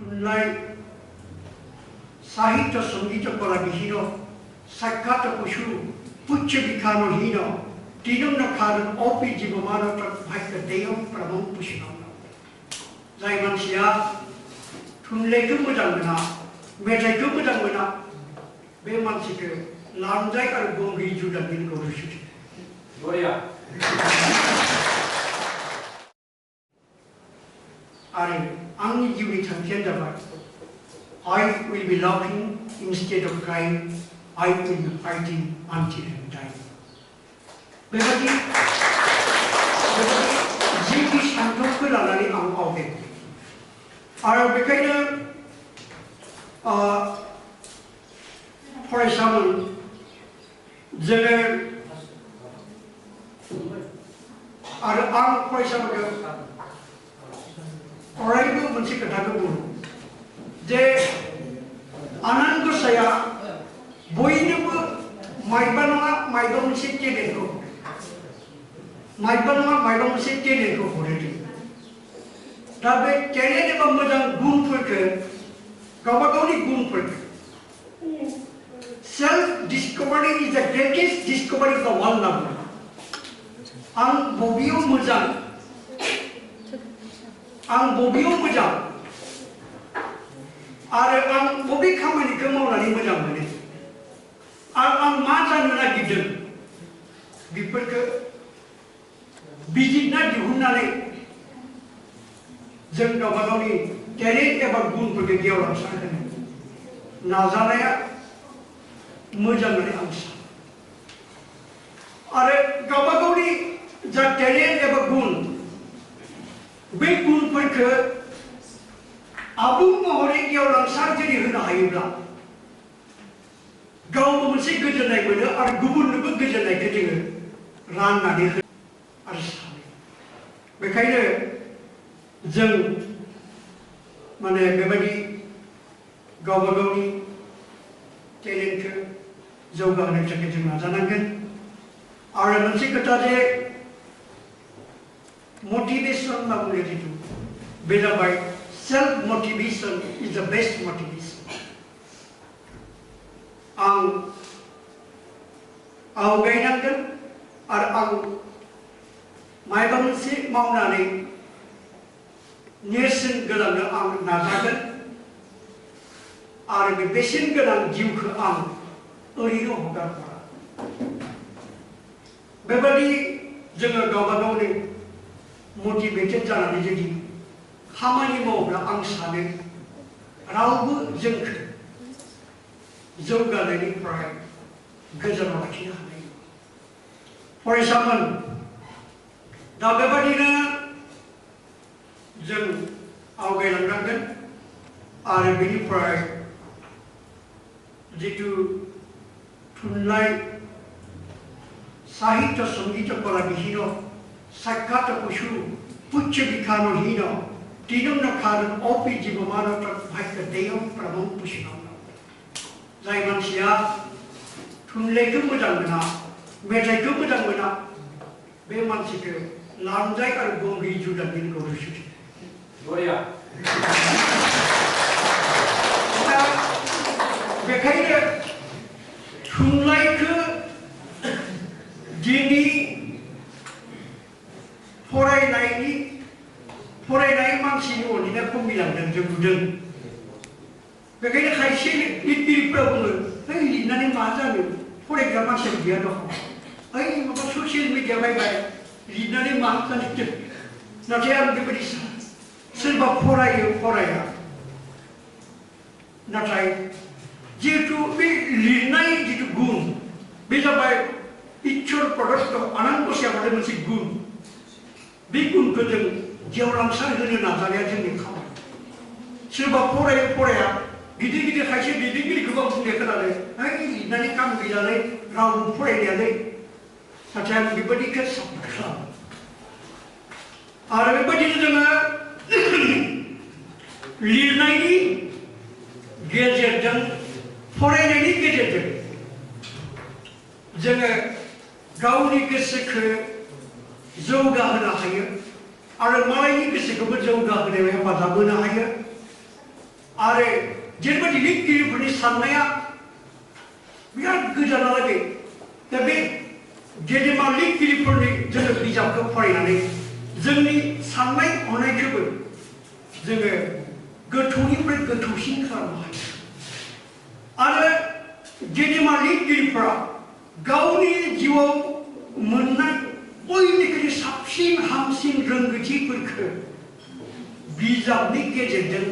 थुनलाइ साहित्य संगीत कला विहीन साक्षात पशु पुच्छ बिखानो हीन तीनम न खादन अपि जीवमानो भाग्य देयम प्रभु पुष्णम जाय मानसिया थुनलाइखौ मोजां मोना मेथाइखौ मोजां मोना बे मानसिखौ लांजाय आरो गंगि जुदानि गौरवसुति आरो आंनि जिउनि थांखियानो जाबाय I will be laughing instead of crying. I will be fighting until I die. बेबादि जिउनि सानथौखौ लानानै आं आवगायदों आरो बेखायनो फरायसामोन जोङो आरो आं फरायसाफोरखौ अरायबो मोनसे खोथाखौ बुङो जे आनान गसाइया बयनोबो मायबा नङा मायबा मोनसे टेलेन्टखौ हरो दा बे टेलेन्ट एबा मोजां गुनफोरखौ गावबा गावनि गुनफोरखौ सेल्फ डिस्कभारि इज द ग्रेटेस्ट डिस्कभारि अफ द वर्ल्ड होनना बुङो आं बबेयाव मोजां आरो आं बबे खामानिखौ मावनानै मोजां मोनो आरो आं मा जानो नागिरदों बेफोरखौ बिजिरना दिहुननानै जों गावबा गावनि टेलेन्ट एबा गुनफोरखौ गेवलांसार होनो नाजानाया मोजां होननानै आं सानो आरो गावबा गावनि जा टेलेन्ट एबा गुन बे गुनफोरखौ आबुं महरै गेवलांसार जुदि होनो हायोब्ला गावबो मोनसे गोजोननाय मोनो आरो गुबुननोबो गोजोननायखौ जोङो राननानै होनो आरो सानो बेखायनो जों माने बेबायदि गावबा गावनि टेलेन्टखौ जौगाहोनो थाखाय जों नाजानांगोन आरो मोनसे खोथा जे मोटिवेशन होनना बुङो जिथु बे जाबाय सेल्फ मोटिवेशन इज द बेस्ट मोटिवेशन आं आवगायनांगोन आरो आं माबा मोनसे मावनानै नेरसोन गोलांनो आं नाजागोन आरो बे बेसेन गोनां जिउखौ आं ओरैनो हगारहरा बेबादि जोङो गावबा गावनि मोटिवेटेड जानानै जुदि खामानि मावोब्ला आं सानो रावबो जोंखौ जौगानायनिफ्राय गोजानाव लाखिनो हानाय फरायसामोन दा बेबादिनो जों आवगायलांनांगोन आरो बेनिफ्राय जितु थुनलाइ साहित्य संगीत कला विहीन साक्षात पशु पुच्छ बिखानो हीन तीनम न खादन अपि जीवमानो भाग्य देयम प्रभु पुष्णम जाय मानसिया थुनलाइखौ मोजां मोना मेथाइखौ मोजां मोना बे मानसिखौ लांजाय आरो गंगि जुदानि गौरवसुति बेखायनो थुनलाइखौ दिनै फरायनाय मानसिनि अनजिमाया खमिलांदों जों नुदों बेखायनो खायसे लिरगिरिफोरा बुङो है लिरनानै मा जानो फरायग्रा मानसि गैया दं ओइ माबा ससियेल मिडिया बायबाय लिरनानै मा जानो नाथाय आं बेबायदि सोरबा फरायो फराया नाथाय जिहेतु बे लिरनाय जितु गुन बे जाबाय इसोर प्रदत्त आनान गसाइया मोनसे गुन बे गुनखौ जों गेवलांसार होनो नाजानाया जोंनि खामानि सोरबा फरायो फराया गिदिर गिदिर खायसे दैदेनगिरिखौबो आं बुंनाय खोनादों है लिरनानै काम गैयालै रावबो फरायनायालै नाथाय आं बेबायदिखौ सापर्ट खालामो आरो बेबायदिनो जोङो लिरनायनि गेजेरजों फरायनायनि गेजेरजों जोङो गावनि गोसोखौ जौगाहोनो हायो आरो मालायनि गोसोखौबो जौगाहोनायाव हेफाजाब होनो हायो आरो जेरैबायदि लिरगिरिफोरनि साननाया बिराद गोजानालागै दा बे गेदेमा लिरगिरिफोरनि जोङो बिजाबखौ फरायनानै जोंनि साननाय हनायखौबो जोङो गोथौनिफ्राय गोथौसिन खालामनो हायो आरो गेदेमा लिरगिरिफोरा गावनि जिउआव मोननाय बयनिख्रुइ साबसिन हामसिन रोंगौथिफोरखौ बिजाबनि गेजेरजों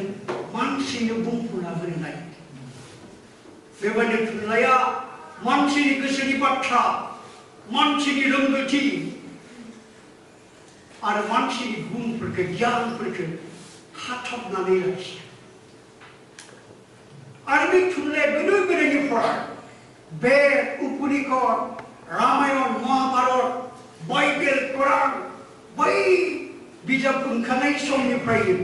मानसिनो बुंफुंना होनाय बेबायदि थुनलाइया मानसिनि गोसोनि बाथ्रा मानसिनि रोंगौथि आरो मानसिनि गुनफोरखौ गियानफोरखौ खाथबनानै लाखियो आरो बे थुनलाइया गोदो गोदायनिफ्राय बेद उपनिषद रामायण महाभारत बाइबेल कुरान बै बिजाब ओंखारनाय समनिफ्रायनो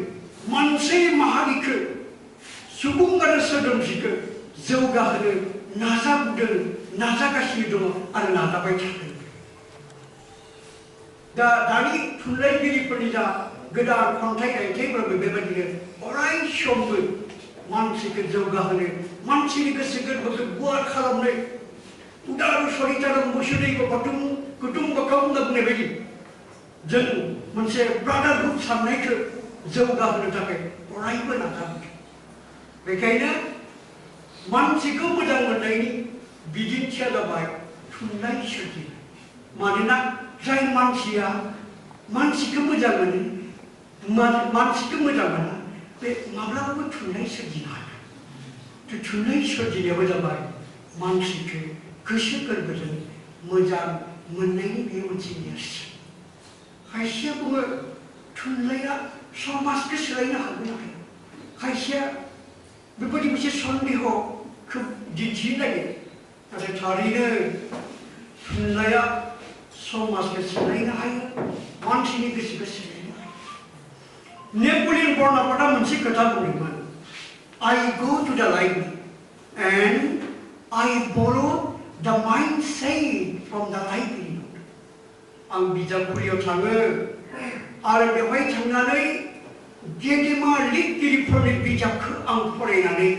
मानसि माहारिखौ सुबुं आरो सोदोमस्रिखौ जौगाहोनो नाजाबोदों नाजागासिनो दङ आरो नाजाबाय थादों दा दानि थुनलाइगिरिफोरनि जा गोदान खन्थाइ रायथाइफोरबो बेबायदिनो अराय समबो मानसिखौ जौगाहोनो मानसिनि गोसो गोरबोखौ गुवार खालामनो उदार सरितारम मुसुदैव कुटुम्बकम होनना बुंनाय बायदि जों मोनसे ब्रादारहुड साननायखौ जौगाहोनो थाखाय अरायबो नाजाबोदों बेखायनो मानसिखौ मोजां मोननायनि बिदिन्थिया जाबाय थुनलाइ सोरजिनाय मानोना जाय मानसिया मानसिखौ मोजां मोनो मानसिखौ मोजां मोना बे माब्लाबाबो थुनलाइ सोरजिनो हाया थुनलाइ सोरजिनायाबो जाबाय मानसिखौ गोसो गोरबोजों मोजां मोननायनि बे मोनसे नेरसोन खायसेया बुङो थुनलाइया समाजखौ सोलायनो हागोन हाया खायसेया बेबायदि मोनसे सन्देहखौ दिन्थिनो नागिरो नाथाय थारैनो थुनलाइया समाजखौ सोलायनो हायो मानसिनि गोसोखौ सोलायनो हायो नेपलियन बर्नापार्टआ मोनसे खोथा बुंदोंमोन I go to the library and I borrow the mindset from the library आं बिजाबखुलियाव थाङो आरो बेवहाय थांनानै गेदेमा लिरगिरिफोरनि बिजाबखौ आं फरायनानै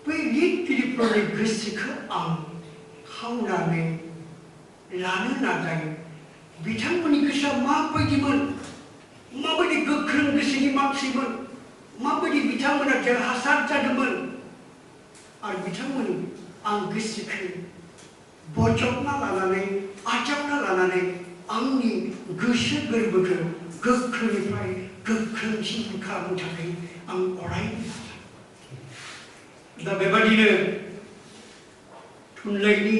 बै लिरगिरिफोरनि गोसोखौ आं खावनानै लानो नाजायो बिथांमोननि गोसोआ माबायदिमोन माबायदि गोख्रों गोसोनि मानसिमोन माबायदि बिथांमोना देरहासार जादोंमोन आरो बिथांमोननि आं गोसोखौ बजबना लानानै आजावना लानानै आंनि गोसो गोरबोखौ गोख्रोंनिफ्राय गोख्रोंसिन खालामनो थाखाय आं अराय दा बेबादिनो थुनलाइनि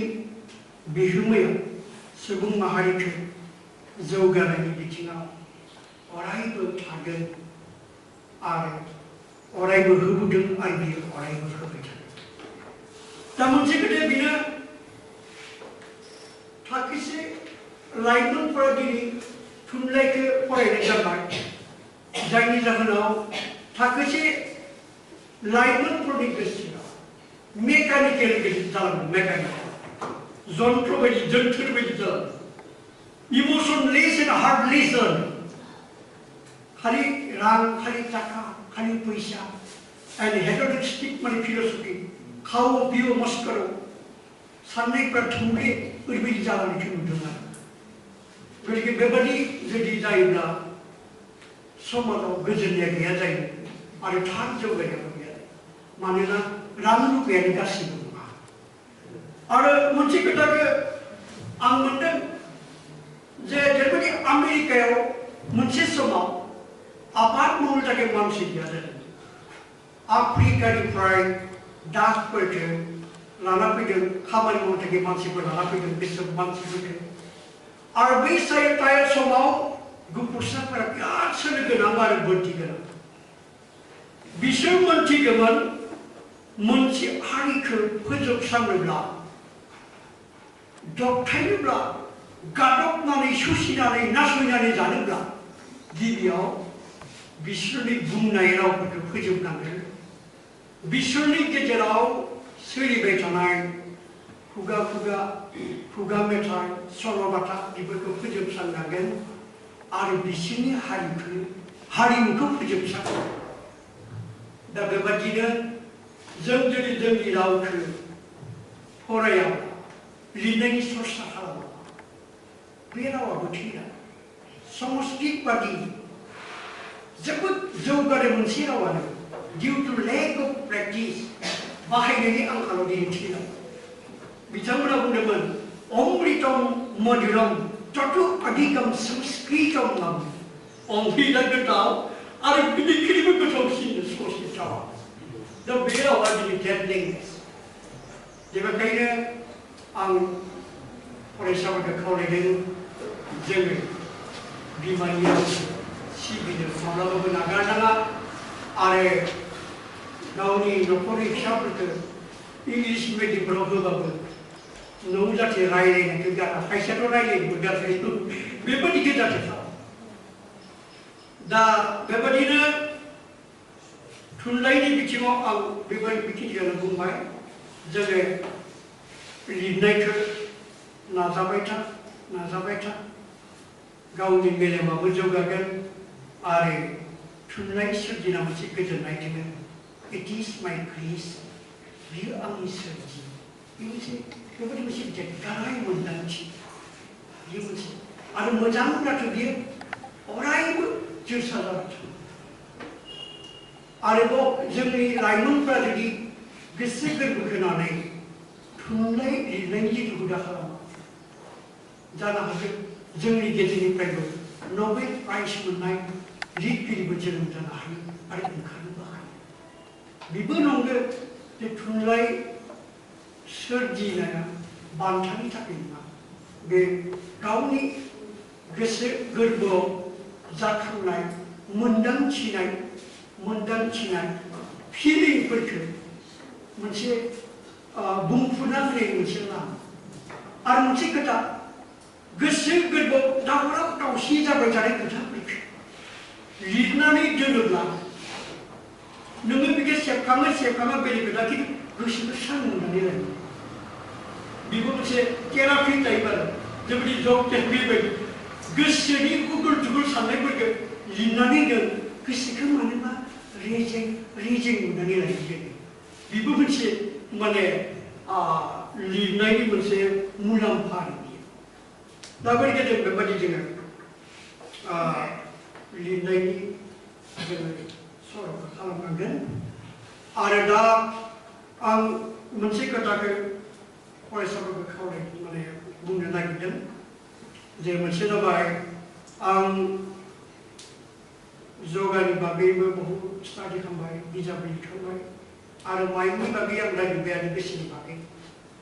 बिहोमाया सुबुं माहारिखौ जौगानायनि बिथिङाव अरायबो थागोन आरो अरायबो होबोदों आरो बियो अरायबो होबाय थागोन दा मोनसे खोथाया बेनो थाखोसे लाइमोनफोरा दिनै थुनलाइखौ फरायनाय जाबाय जायनि जाहोनाव थाखोसे लाइमोनफोरनि गोसोआव मेकानिकेल जालांदों मेकानिकेल जन्त्र बायदि जोनथोर बायदि जालांदों इमोशनलेस एन्ड हार्टलेस जालांदों खालि रां खालि थाखा खालि फैसा एन्ड हेडोनिस्टिक माने फिलसफि खाव पिय मस्कर साननायफ्रा थौले ओरैबायदि जालांनायखौ नुदों आरो गतिके बेबादि जुदि जायोब्ला समाजाव गोजोननाया गैया जायो आरो थार जौगानायाबो गैया मानोना रां रुपायानो गासैबो नङा आरो मोनसे खोथाखौ आं मोनदों जे जेरैबायदि आमेरिकायाव मोनसे समाव आबाद मावनो थाखाय मानसि गैया जादों आफ्रिकानिफ्राय दागफोरखौ लाना फैदों खामानि मावनो थाखाय मानसिफोर लाना फैदों बिसोर मानसिफोरखौ आरो बै टाइम समाव गुफुरसाफोरा बिराद सोलो गोनां आरो बोरथि गोनां बिसोर मोनथिगौमोन मोनसे हारिखौ फोजोबस्रांनोब्ला दबथायनोब्ला गादबनानै सुसिनानै नासयनानै जानोब्ला गिबियाव बिसोरनि बुंनाय रावफोरखौ फोजोबनांगोन बिसोरनि गेजेराव सोलिबाय थानाय खुगा खुगा खुगा मेथाइ सल'बाथा बेफोरखौ फोजोबस्रांनांगोन आरो बिसोरनि हारिमुखौ फोजोबस्रांनांगोन दा बेबादिनो जों जुदि जोंनि रावखौ फरायाब्ला लिरनायनि सरसा खालामाब्ला बे रावाबो थैगोन। संस्कृत बादि जोबोद जौगानाय मोनसे रावानो डिउ टु लेक अफ प्रेक्टिस बाहायनायनि आंखालाव दिनै थैगोन। बिथांमोना बुंदोंमोन अमृतम मधुरम ततु अधिकम संस्कृतम नाम अमृता गोथाव आरो बिनिख्रुइबो गोथावसिन संस्कृत रावा। दा बे रावा दिनै डेड लेंगुवेज। बेनिखायनो आं फरायसाफोरखौ खावलायदों जोङो बिमानि रावखौ सिबिनो माब्लाबाबो नागारनाङा आरो गावनि न'खरनि फिसाफोरखौ इंलिस मिडियामफोराव होबाबो नों जाहाथे रायज्लायनायखौ गारा खायसेयाथ' रायज्लायनोबो गारखायो बेबादिखौ जाहाथे खालाम। दा बेबादिनो थुनलाइनि बिथिङाव आं बेबायदि बिथिंखौनो बुंबाय जोङो लिरनायखौ नाजाबाय था गावनि मेलेमाबो जौगागोन आरो थुनलाइ सोरजिना मोनसे गोजोननाय दोङो। इट इज माइ क्रिएशन बियो आंनि सोरजि बे मोनसे बेबायदि मोनसे देरगानाय मोन्दांथि बियो मोनसे आरो मोजांब्लाथ' बियो अरायबो जोरसा जाबाय थागोन। आरोबाव जोंनि लाइमोनफ्रा जुदि गोसो गोरबो होनानै थुनलाइ लिरनायनि जिथु हुदा खालामो जानो हागौ जोंनि गेजेरनिफ्रायबो नबेल प्राइज मोननाय लिरगिरिबो जोनोम जानो हायो आरो ओंखारनोबो हायो। बेबो नंगौ जे थुनलाइ सोरजिनाया बान्थानि थाखाय नङा, बे गावनि गोसो गोरबोआव जाखांनाय मोन्दांथिनाय फिलिंफोरखौ मोनसे बुंफुरना होनाय मोनसे लामा। आरो मोनसे खोथा गोसो गोरबोआव दावराव दावसि जाबाय थानाय खोथाफोरखौ लिरनानै दोनोब्ला नोङो बेखौ सेबखाङो बेलेग खोथा खिन्थु गोसोखौ स्रां मोननानै लायो। बेबो मोनसे थेरापि टाइप आरो जोंनि जब बेबायदि गोसोनि गुगुल थुगुल साननायफोरखौ लिरनानै दोन गोसोखौ मानोबा रेजें मोननानै लायो जोङो। बेबो मोनसे माने लिरनायनि मोनसे मुलाम्फा आरो बियो। दा बेबायदि जों बेबायदि जोङो लिरनायनि जोङो सर'खौ खालामनांगोन। आरो दा आं मोनसे खोथाखौ फरायसाफोरखौ खावलाय माने बुंनो नागिरदों जे मोनसे जाबाय आं जगानि बागैबो बहुद स्टाडि खालामबाय बिजाब लिरखांबाय आरो माइंडनि बागै आं नागिरबाय आरो गोसोनि बागै।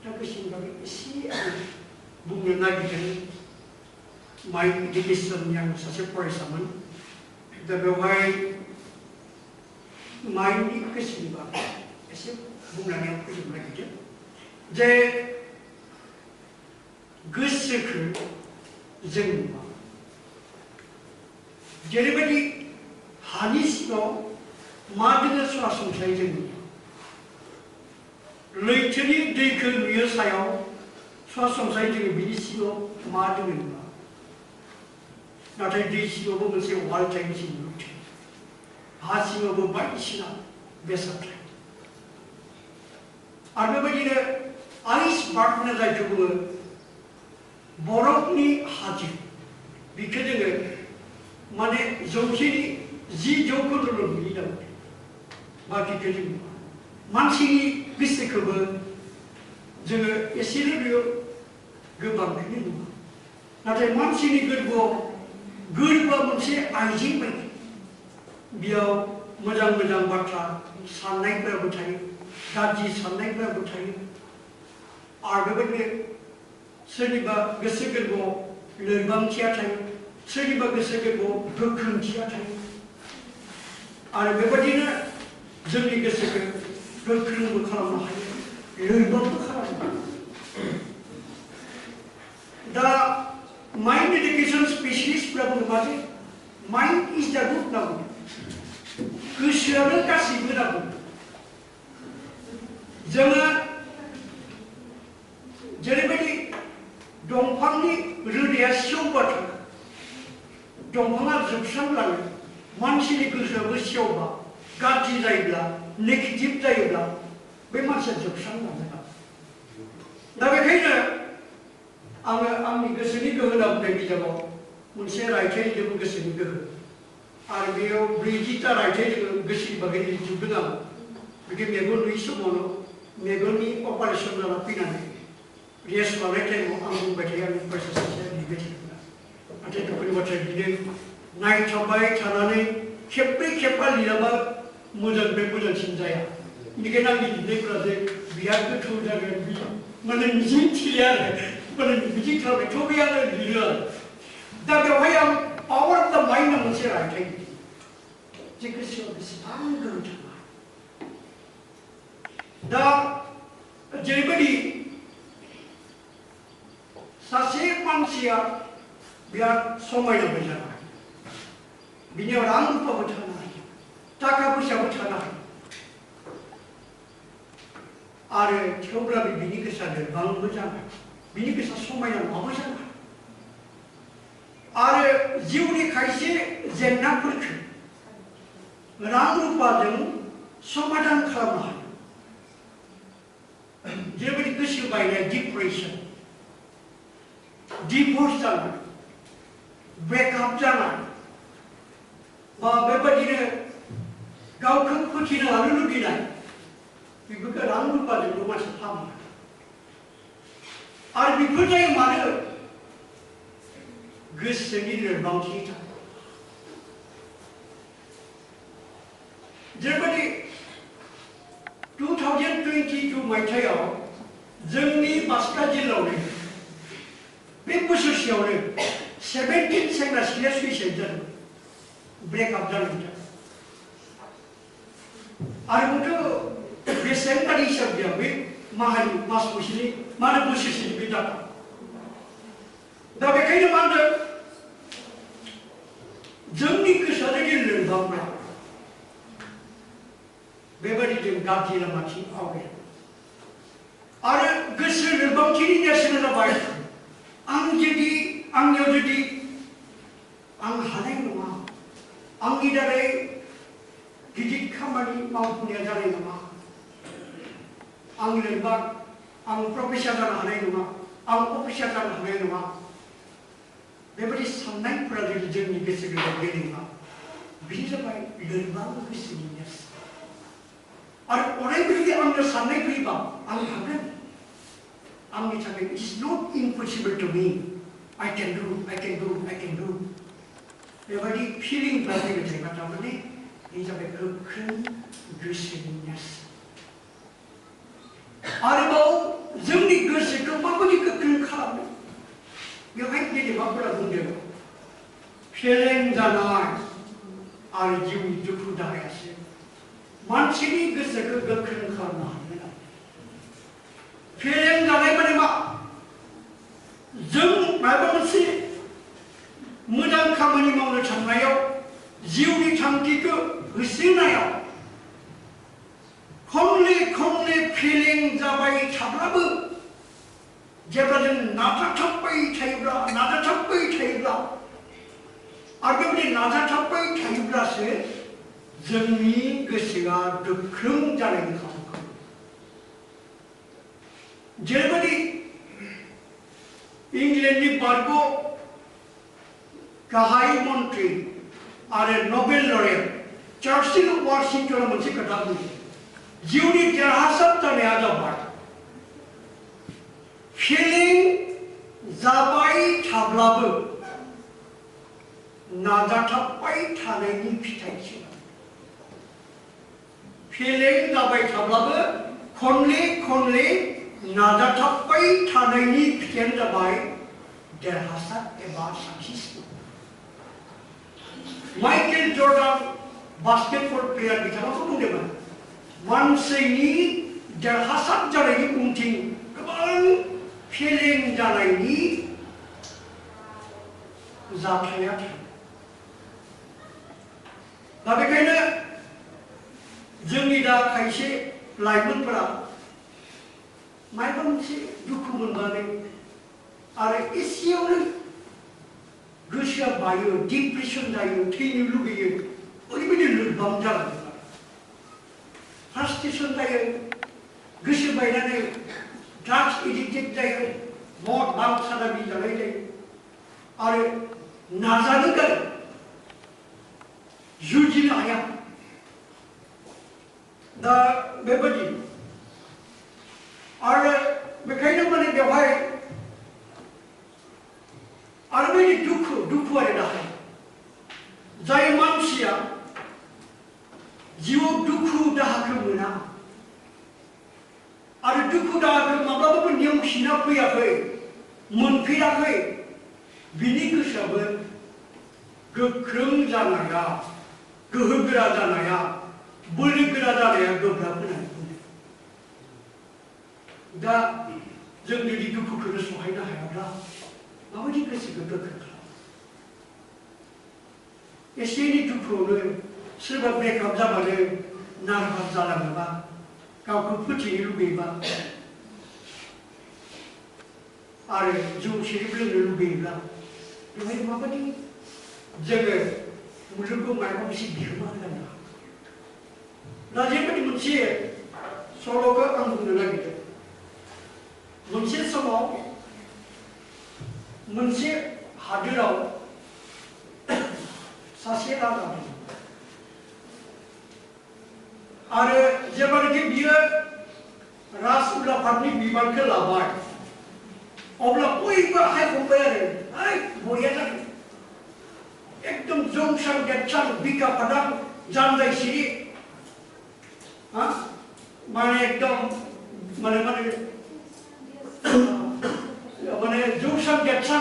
दा गोसोनि बागै एसे आं बुंनो नागिरदों। माइंड इडुकेसननि आं सासे फरायसामोन। दा बेवहाय माइंडनि गोसोनि बागै एसे बुंनानै आं फोजोबनो नागिरदों जे गोसोखौ जों जेरैबायदि हानि सिङाव मा दोङो सरासनस्रायै जों लैथोनि दैखौ नुयो सायाव सरासनस्रायै जोङो बिनि सिङाव मा दोङो नुवा। नाथाय दै सिङावबो मोनसे वाल थायो मोनसे लैथो, हा सिङावबो बायदिसिना बेसाद थायो। आरो बेबायदिनो आइसबार्ग होनना जायखौ बुङो बरफनि हाजो बेखौ जोङो माने 10% नुयो नालाय बाखिखौ जों मानसिनि गोसोखौबो जोङो एसेल' नुयो गोबांखौनो नुवा। नाथाय मानसिनि गोरबोआ मोनसे आइजें बायदि बेयाव मोजां बाथ्रा साननायफोराबो थायो, गाज्रि साननायफोराबो थायो। आरो बेबायदिनो सोरनिबा गोसो गोरबोआव लोरबांथिया थायो, सोरनिबा गोसो गोरबोआव गोख्रोंथिया थायो। आरो बेबायदिनो जोंनि गोसोखौ गोख्रोंबो खालामनो हायो, लोरबांबो खालामनो हायो। दा माइंड एडुकेशन स्पेशलिस्टफोरा बुङो माजे माइंड इज द रुट होनना बुङो। गोसोआनो गासैबो होनना बुङो। जोङो जेरैबायदि दंफांनि रोदाया सेवबाथाय दंफाङा जोबस्रांलाङो, मानसिनि गोसोआबो सेवबा गाज्रि जायोब्ला नेगेटिभ जायोब्ला बे मानसिया जोबस्रांलांगोन दा बेखायनो आङो आंनि गोसोनि गोहो होनना बुंनाय बिजाबाव मोनसे रायथाइ लिरदों गोसोनि गोहो आरो बेयाव 40टा रायथाइ जोङो गोसोनि बागै लिरजोबदों आं बिदि मेगन नुयै समावनो मेगननि अपारेसन जाना फैनानै रेस्ट लानाय टाइमाव आं बुंबाय थायो आंनि फरायसा सासेया लिरबाय थायोब्ला नाथाय दुखुनि बाथ्रा बिदिनो नायथाबबाय थानानै खेबब्रै खेबबा लिराबा मोजांनिफ्राय मोजांसिन जाया बेनिखायनो आंनि लिरनायफोरा जे बिराद गोथौ जागोन माने मिजिं थिया आरो माने मिजिं खालामनाय थेवबो आङो लिरो आरो दा बेवहाय आं पावार अफ द माइन्ड होनना मोनसे रायथाइ जे गोसोआव बेसेबां गोहो थाङा दा जेरैबायदि सासे मानसिया बिराद समायनाबो जानो हायो बिनियाव रां रुफाबो थानो हायो थाखा फैसाबो थानो हायो आरो थेवब्लाबो बिनि गोसोआ लोरबांबो जानो हायो बिनि गोसोआ समायना नङाबो जानो हायो आरो जिउनि खायसे जेंनाफोरखौ रां रुफाजों समाधान खालामनो हायो जेरैबायदि गोसो बायनाय डिप्रेसन डिभर्स जानाय ब्रेकआप जानाय बा बेबायदिनो गावखौ फोथैनो लानो लुबैनाय बेफोरखौ रां रुफाजोंल' मानसि फाहामो आरो बेफोर जायो मानो गोसोनि लोरबांथिनि थाखाय जेरैबायदि 2022 मायथाइयाव जोंनि बाक्सा जिल्लायावनो बे बोसोरसेयावनो 17 सेंग्रा सिख्लाया सुइसाइड जादों ब्रेकआप जानायनि थाखाय आरोबावथ' बेसेबांबादि हिसाब गैया बे माहारि मास मोनसेनि मा होनो बोसोरसेनि बे डाटा दा बेखायनो मा होनदों जोंनि गोसोआ जुदि लोरबांब्ला बेबायदि जों गाज्रि लामाथिं आवगायो आरो गोसो लोरबांथिनि नेरसोना जाबाय आंनियाव जुदि आं हानाय नङा आंनि दारै गिदिर खामानि मावफुंनाया जानाय नङा आं लोरबां आं प्रफेसार जानो हानाय नङा आं अफिसार जानो हानाय नङा बेबायदि साननायफोरा जुदि जोंनि गोसो गोरबोआव गेलेयोबा बेनो जाबाय लोरबां गोसोनि नेरसोन आरो अरायबो जुदि आंनो साननाय फैयोबा आं हागोन आंनि थाखाय it's not impossible to me I can do बेबायदि फिलिंफ्रा फैबाय थायोबा थारमाने बे जाबाय गोख्रों गोसोनि नेरसोन आरोबाव जोंनि गोसोखौ माबायदि गोख्रों खालामनो बेवहाय गेदेमाफोरा बुंदों फेलें जानाय आरो जिउनि दुखु दाहायासो मानसिनि गोसोखौ गोख्रों खालामनो हागोन फेलें जानाय माने मा जों माबा मोनसे मोजां खामानि मावनो थांनायाव जिउनि थांखिखौ होसोनायाव खनले फेलें जाबाय थाब्लाबो जेब्ला जों नाजाथाबबाय थायोब्ला आरो बेबायदि नाजाथाबबाय थायोब्लासो जोंनि गोसोआ गोख्रों जानायनि खाबुखौ जेरैबायदि इंलेन्डनि बारग' गाहाय मन्त्रि आरो नबेल लरेट चार्चिल वाशिंटना मोनसे खोथा बुङो जिउनि देरहासार जानाया जाबाय फेलें जाबाय थाब्लाबो नाजाथाबबाय थानायनि फिथाइसो फेलें जाबाय थाब्लाबो खनले नाजाथाबबाय थानायनि फिथाइयानो जाबाय देरहासार एबा success Michael Jordan basketball player बिथाङाबो बुंदोंमोन मानसिनि देरहासार जानायनि उनथिं गोबां फेलें जानायनि जाथाया थायो दा बेखायनो जोंनि दा खायसे लाइमोनफोरा माबा मोनसे दुखु मोनबानै आरो एसेयावनो गोसोआ बायो डिप्रेसन जायो थैनो लुगैयो ओरैबायदि लोरबां जालाङो फ्रास्ट्रेसन जायो गोसो बायनानै ड्राग्स एडिक्टेड जायो मद भां सादाबि जानाय जायो आरो नाजानो गारो जुजिनो हाया दा बेबायदि आरो बेखायनो माने बेवहाय आरो बेबायदि दुखु आरो दाहाय जाय मानसिया जिउआव दुखु दाहाखौ मोना आरो दुखु दाहाखौ माब्लाबाबो नेवसिना फैयाखै मोनफेराखै बिनि गोसोआबो गोख्रों जानाया गोहोगोरा जानाया बोलोगोरा जानाया गोब्राब होननानै बुङो दा जों जुदि दुखुखौनो सहायनो हायाब्ला माबायदि गोसोखौ गोख्रों खालामो एसे एनै दुखुआवनो सोरबा ब्रेकआप जाबानो नार्भास जालाङोबा गावखौ फोथैनो लुगैयोबा आरो जौ सेरेब लोंनो लुगैयोब्ला बेवहाय माबायदि जोङो मुलुगखौ माबा मोनसे बिहोमा होनो दा जेबायदि मोनसे सल'खौ आं बुंनो नागिरदों मोनसे समाव मोनसे हादोराव सासे राजा दं आरो जेब्लानाखि बियो राज उलाफादनि बिबानखौ लाबाय अब्ला बयबो हायखबाय आरो बरिया जादों एकदम जंसां गेटसां बिखा फादां जानजाय सिरि माने एकदम माने जौसां गेटसां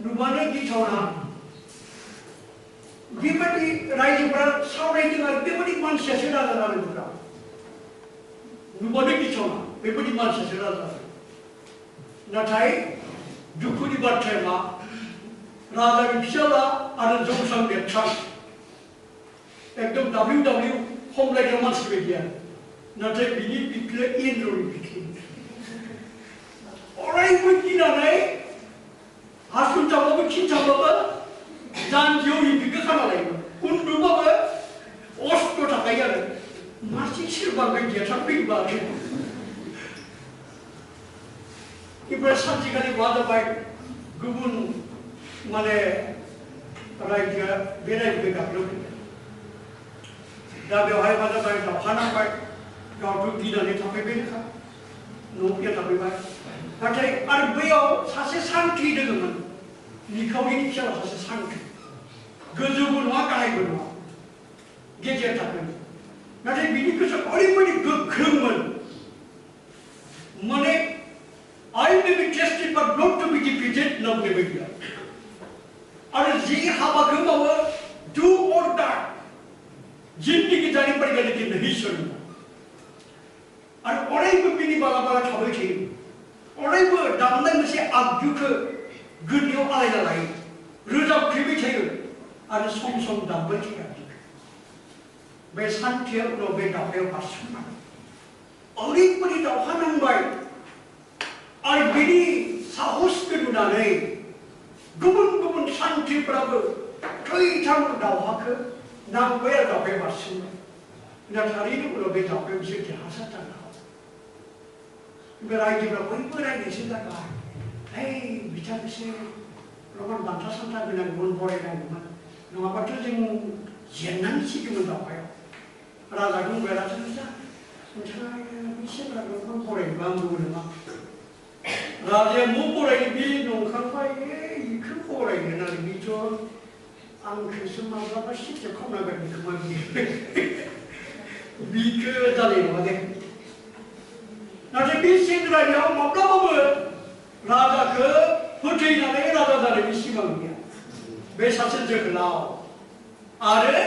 नुबानो गिथावना बेबायदि रायजोफोरा सावरायदों आरो बेबायदि मानसियासो राजा जानांगौब्रा नुबानो गिथावना बेबायदि मानसियासो राजा नाथाय दुखुनि बाथ्राया मा राजानि फिसाला आरो जौसां गेटसां एकदम WW हमलायग्रा मानसि बायदि आरो नाथाय बिनि बिखुआ इन्द्रनि बिखुं अरायबो गिनानै हासुंथाबाबो खिन्थाबाबो जानजियाव बिखौ खाना लायोमोन उन्दुबाबो अस्त्र थाखायो आरो मासे सोरबांगाय गेटसां फैबा ओमफ्राय सानसेखालि मा जाबाय गुबुन माने रायजोआ बे रायजोखौ गाग्लोबदों दा बेवहाय मा जाबाय दावहा नांबाय गावथ' गिनानै थाफैबायनोखा न'आव फैया थाफैबाय नाथाय आरो बैयाव सासे सान्थ्रि दङमोन निखावरिनि फिसाला सासे सान्थ्रि गोजौबो नङा गाहायबो नङा गेजेर थाखोनि नाथाय बिनि गोसोआ ओरैबायदि गोख्रोंमोन माने I may be tested but not to be defeated होनना बुंनाय बायदि आरो जि हाबाखौ मावो do or die जिन्दगी जाने पड़ेगा लेकिन नहीं छोड़ूंगा और अरायबो बिनि बाला थाबाय थायो अरायबो दामनाय मोनसे आगजुखौ गोदोयाव आलायना लायो रोजाबफ्लेबाय थायो आरो सम दामबाय थायो बे सान्थिया उनाव बे दावहायाव बारसोमबाय ओरैबायदि दावहा नांबाय आरो बिनि साहसखौ नुनानै गुबुन सान्थ्रिफोराबो थैथां दावहाखौ नांबाय आरो दावहायाव बारसोमबाय नाथाय उनाव बे दावहायाव बिसोर देरहासार जानो हाबाय बे रायजोफ्रा बयबो रायज्लायनोसै जाबाय बिथांसो रमान बान्था सान्था होनांगौमोन बरायनांगौमोन नङाबाथ' जों जेननानैसो दंमोन दावहायाव राजाखौ बुंबाय राजा नोंथाङा एसे रमान बरायनोबा आंबो नामा राजाया मु बरायनो बे नंखांबाय बेखौ बरायनो होननानै बेथ' आंखौसो माब्लाबा सिटे खालामनांगोन खोमा बिखौ जानाय नङा दे नाथाय बे सेंग्रानियाव माब्लाबाबो राजाखौ फोथैनानै राजा जानायनि सिमां गैया बे सासे जोहोलाव आरो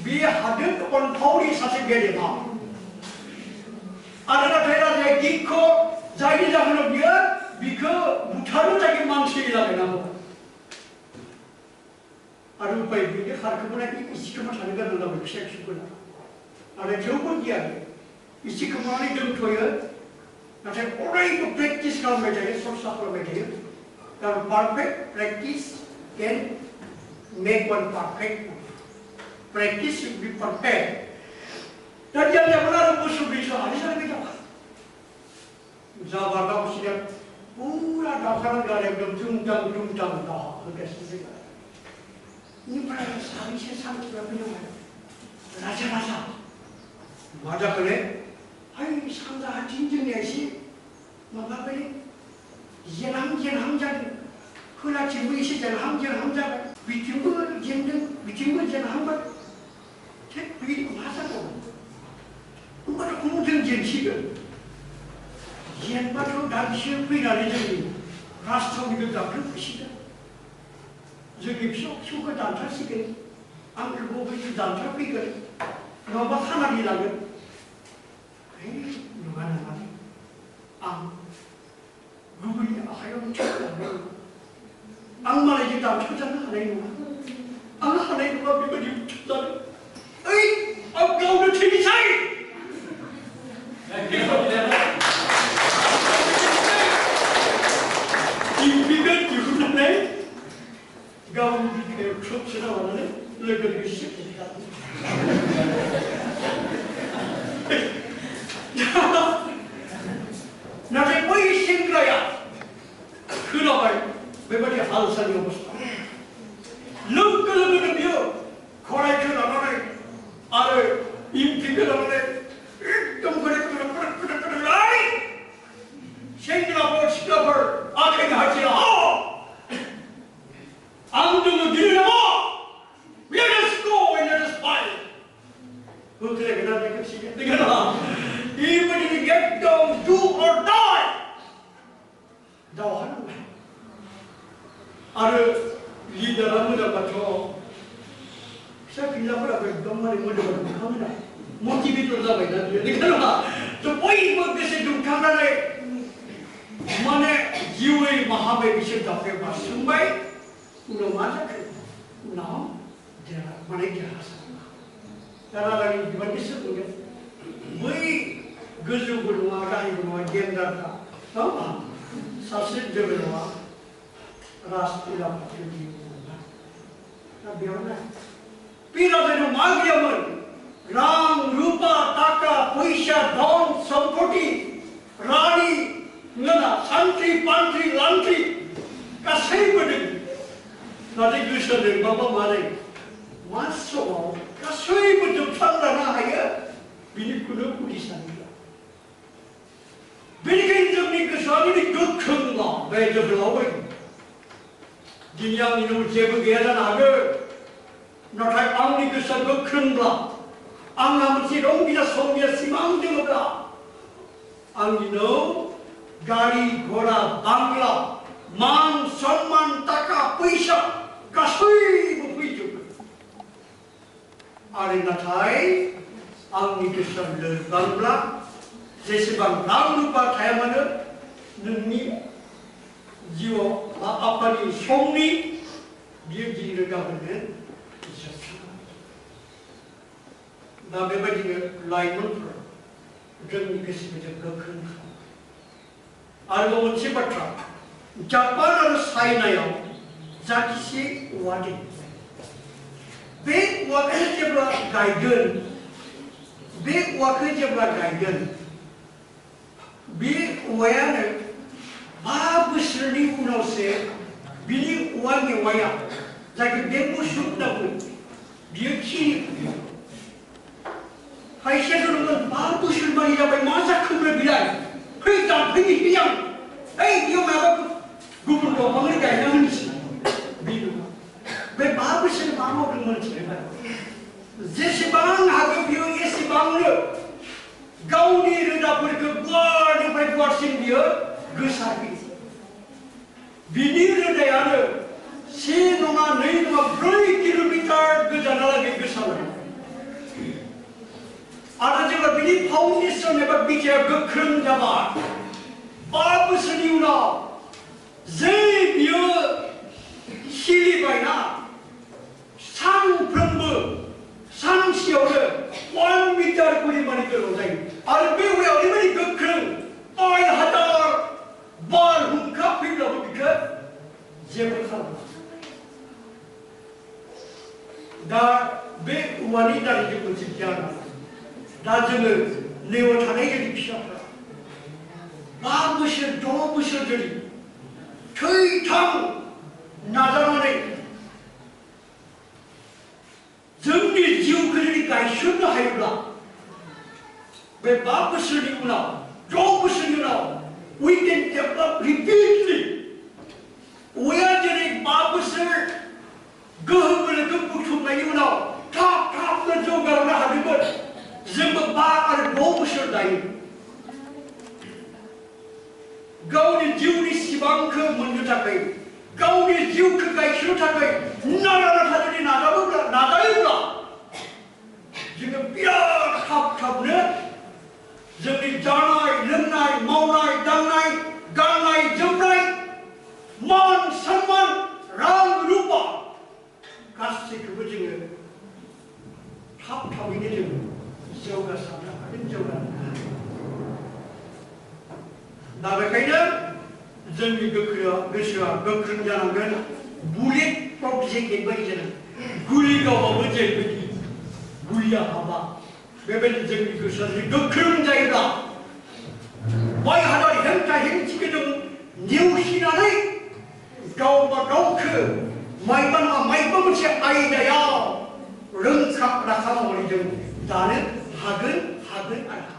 बे हादोर अनफावरि सासे गेदेमा आरो नाथाय राजाया गिख' जायनि जाहोनाव बिखौ बुथारनो थाखाय मानसि लागायनांगौ आरो उपाय गैया खारखोमानाय इसिखोमा थानो गोनां जाबाय फिसा फिसौफोरा आरो थेवबो गिया इसिखोमानानै दोनथ'यो नाथाय अरायबो प्रेक्टिस खालामबाय थायो सरसा खालामबाय थायो Now, perfect practice can make one perfect. Practice should be perfect. Dan yang benar musuh bisa, ada sana kita. Zaman dah sudah pura dah negara yang jumjang dah, begitu. Ini pada sahaja sampai berapa nama? Raja. Raja kene, hai sampai jinjeng ni sih, maka kene, jenam jadi, kalau cium isi jenam jadi, bitimbu jenam ber, cek begini masa kau, umar kemudian jensi kan, jen baru dah siapa yang ada ni, rasa ni kita tak bersih. Jadi suka dansa sih kan, angker bobi itu dansa pikir, nomor sana di lagi, mana lagi, bobi akhirnya macam malah jadi dansa jangan ada yang ada yang bobi jadi, kau udah tinggi saya. Impikan juga nih. Kau ni çok sıra var ne? Legal bir şey. Nanti kau singkra ya. Kenapa? Bagaimana hal saya bos? Luka dia. Korai kenapa? Ada impi kenapa? Kamu kena lari. Singkra bos cover. Akhirnya hasil. Angdung gini nama, let us go and let us fight. Who can I get sini? Even if you get down, do or die. Dawan. Ada leader ramu dah baca. Saya kira apa gambar yang muda baca kamu dah. Motivator dah baca dia. So point berkesi tu kamera ni. Mana jiwa mahabai bisa dapat bersumbai. Udah macam no, dia mana dia asal. Karena lagi berkisah tu kan, woi gezu berumah kali berumah gender tak, tahu? Sasid je berumah, ras pulang pergi berumah. Tapi mana? Pira tu magia pun, ram, rupa, taka, paisa, don, sampoti, rani, ngana, santri, pantri, lantri, kasih berdiri. Nanti Krishna dan Bapa mari masuk, kasih betul cakapaya, bini kuda putih sana. Bini kita ni kesal ni gukung lah, baca berlawan. Dunia ni macam bergerak naga, nakai ang ni kesal gukung lah. Ang nama si rong kita somnya simang je muda. Ang ni gari, gora, bangla, man, सम्मान, taka, paisa. Kasih begitu. Ada natai, angin kesal berbangla, sesebang ram lupa saya mana, nungi jiwa apa ni somni dia jadi government. Nah, bagaimana dia lain pun, jangan dikasih macam lekang. Ada orang siapa? Japan ada China yang jadi si wadi. Big wakil jebla guidance. Big wakil jebla guidance. Big wayana. Bagus serni pulau se. Bini wangi waya. Jadi demo sudah pun. Dia kini. Hai saya dulu bagus serni dapat masa keberbilan. Hei tak pergi diam. Hei dia apa? Gubernur Amerika yang ni. Bagus sih mamu dengan cerita. Zesibang aku view esibang le. Kau ni reda berkeluar daripada kuasin dia, gesapi. Bini reda ada, si nama ni nama berapa kilometer ke jalan lagi gesapi. Ada juga bini foundation lepas bicara gekern jabat. Bagus ni una. Zee dia sili bayar. Sang perempuan, sang siapa, 1 meter kuli mani terusai. Arbi udah ni mani gekeng, 5 hadar, bal hungkap hidup kita, दा बे औवानि दारैजों मोनसे गियान दा जोङो नैयाव थानाय जोंनि फिसाफ्रा 5 बोसोर 6 बोसोर जों थैथां नाजानानै जोंनि जिउखौ जुदि गायसननो हायोब्ला बे 5 बोसोरनि उनाव 6 बोसोरनि उनाव we can develop repeatedly औवाया जेरै 5 बोसोर गोहो बोलोखौ बुथुमनायनि उनाव थाबनो जौगानो हादोंमोन जोंबो 5 आरो 6 बोसोर दायो गावनि जिउनि सिमांखौ मोननो थाखाय गावनि जिउखौ गायसननो थाखाय नाजायोब्ला जोङो बिराद थाबनो जोंनि जानाय लोंनाय मावनाय दांनाय गाननाय जोमनाय मान सन्मान रां रुपा गासैखौबो जोङो थाबैनो जों जौगासारनो हागोन जौगानो हागोन दा बेखायनो जोंनि गोसोआ गोख्रों जानांगोन बुलेट प्रफ जेकेट बायदि जानांगोन गुलि गावबाबो जेरैबायदि गुलिया हाबा बेबायदि जोंनि गोसोआ जुदि गोख्रों जायोब्ला बायहादारि हेंथा हेंथिखौ जों नेवसिनानै गावबा गावखौ मायबा मोनसे आयदायाव रोंखा राखा महरै जों दानो हागोन आरो